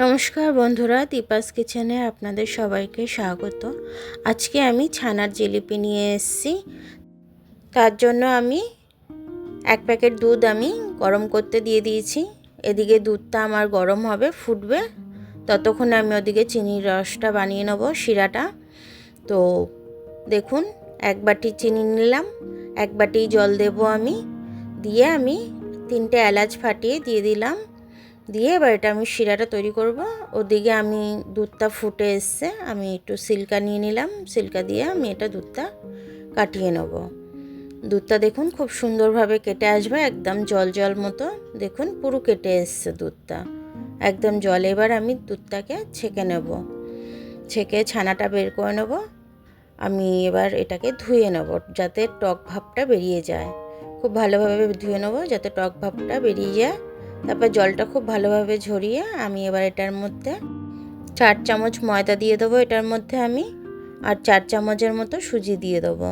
নমস্কার বন্ধুরা, দীপাস কিচেনে আপনাদের সবাইকে স্বাগত। আজকে আমি ছানার জিলিপি নিয়ে এসেছি। তার জন্য আমি এক প্যাকেট দুধ আমি গরম করতে দিয়ে দিয়েছি। এদিকে দুধটা আমার গরম হবে, ফুটবে, ততক্ষণে আমি ওদিকে চিনির রসটা বানিয়ে নেব, শিরাটা। তো দেখুন, এক বাটি চিনি নিলাম, এক বাটি জল দেব আমি, দিয়ে আমি 3টে এলাচ ফাটিয়ে দিয়ে দিলাম। দিয়ে এবার এটা আমি শিরাটা তৈরি করব। ওদিকে আমি দুধটা ফুটে এসছে, আমি একটু সিল্কা নিয়ে নিলাম, সিল্কা দিয়ে আমি এটা দুধটা কাটিয়ে নেব। দুধটা দেখুন খুব সুন্দরভাবে কেটে আসবে, একদম জল জল মতো। দেখুন পুরো কেটে এসছে দুধটা, একদম জল। এবার আমি দুধটাকে ছেঁকে নেব, ছেঁকে ছানাটা বের করে নেব। আমি এবার এটাকে ধুয়ে নেব যাতে টক ভাবটা বেরিয়ে যায়। খুব ভালোভাবে ধুয়ে নেব যাতে টক ভাবটা বেরিয়ে যায়। তারপর জলটা খুব ভালোভাবে ঝরিয়ে আমি এবার এটার মধ্যে 4 চামচ ময়দা দিয়ে দেবো এটার মধ্যে আমি, আর 4 চামচের মতো সুজি দিয়ে দেবো।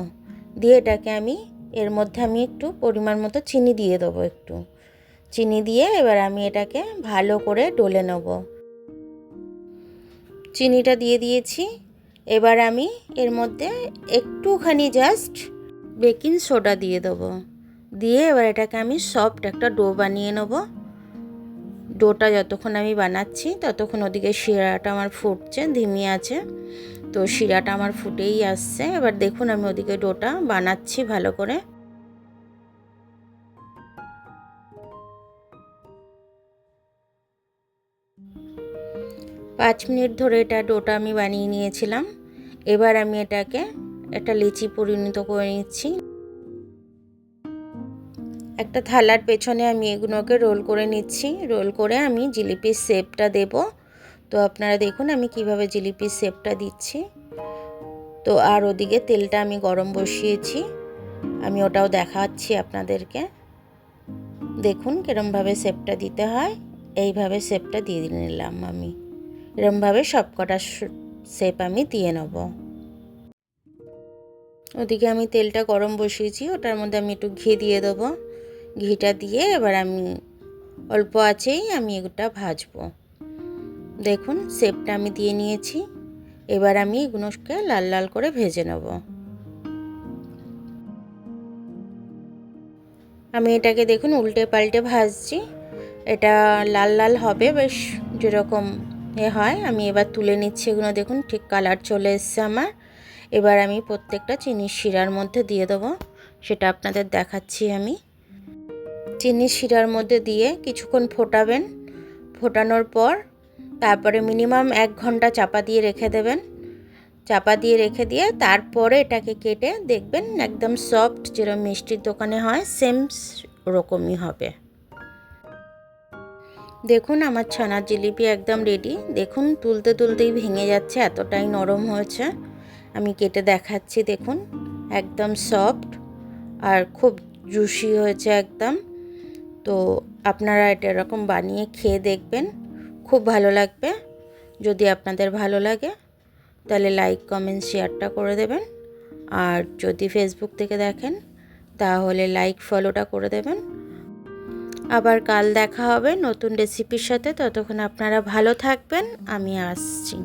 দিয়ে এটাকে আমি এর মধ্যে আমি একটু পরিমাণ মতো চিনি দিয়ে দেবো, একটু চিনি দিয়ে এবার আমি এটাকে ভালো করে ডলে নেব। চিনিটা দিয়ে দিয়েছি। এবার আমি এর মধ্যে একটুখানি জাস্ট বেকিং সোডা দিয়ে দেবো। দিয়ে এবার এটাকে আমি সফট একটা ডো বানিয়ে নেব। ডোটা যতক্ষণ আমি বানাচ্ছি ততক্ষণ ওদিকে শিরাটা আমার ফুটছে, ধিমি আছে। তো শিরাটা আমার ফুটেই আসছে। এবার দেখুন আমি ওদিকে ডোটা বানাচ্ছি ভালো করে। পাঁচ মিনিট ধরে এটা ডোটা আমি বানিয়ে নিয়েছিলাম। এবার আমি এটাকে একটা লিচি পরিণত করে নিচ্ছি। একটা থালার পেছনে আমি এগুলোকে রোল করে নিচ্ছি। রোল করে আমি জিলিপির শেপটা দেব। তো আপনারা দেখুন আমি কিভাবে জিলিপির শেপটা দিচ্ছি। তো আর ওদিকে তেলটা আমি গরম বসিয়েছি, আমি ওটাও দেখাচ্ছি আপনাদেরকে। দেখুন কিরমভাবে শেপটা দিতে হয়, এইভাবে শেপটা দিয়ে নিলাম আমি। এরমভাবে সবকটা শেপ আমি দিয়ে নেব। ওদিকে আমি তেলটা গরম বসিয়েছি, ওটার মধ্যে আমি একটু ঘি দিয়ে দেবো। ঘিটা দিয়ে এবার আমি অল্প আঁচেই আমি এগুলো ভাজবো। দেখুন শেপটা আমি দিয়ে নিয়েছি। এবার আমি এগুলোকে লাল লাল করে ভেজে নেব। আমি এটাকে দেখুন উল্টে পাল্টে ভাজছি। এটা লাল লাল হবে বেশ, যেরকম হয়। আমি এবার তুলে নিচ্ছি এগুলো। দেখুন ঠিক কালার চলে এসছে আমার। এবার আমি প্রত্যেকটা চিনির শিরার মধ্যে দিয়ে দেবো, সেটা আপনাদের দেখাচ্ছি আমি। চিনির শিরার মধ্যে দিয়ে কিছুক্ষণ ফোটাবেন। ফোটানোর পর তারপরে মিনিমাম 1 ঘন্টা চাপা দিয়ে রেখে দেবেন। চাপা দিয়ে রেখে দিয়ে তারপরে এটাকে কেটে দেখবেন একদম সফট, যেরকম মিষ্টির দোকানে হয় সেম ওরকমই হবে। দেখুন আমার ছানার জিলিপি একদম রেডি। দেখুন তুলতে তুলতেই ভেঙে যাচ্ছে, এতটাই নরম হয়েছে। আমি কেটে দেখাচ্ছি, দেখুন একদম সফট আর খুব জুসি হয়েছে একদম। তো আপনারা এটা এরকম বানিয়ে খেয়ে দেখবেন, খুব ভালো লাগবে। যদি আপনাদের ভালো লাগে তাহলে লাইক কমেন্ট শেয়ারটা করে দেবেন। আর যদি ফেসবুক থেকে দেখেন তাহলে লাইক ফলোটা করে দেবেন। আবার কাল দেখা হবে নতুন রেসিপির সাথে। ততক্ষণ আপনারা ভালো থাকবেন, আমি আসছি।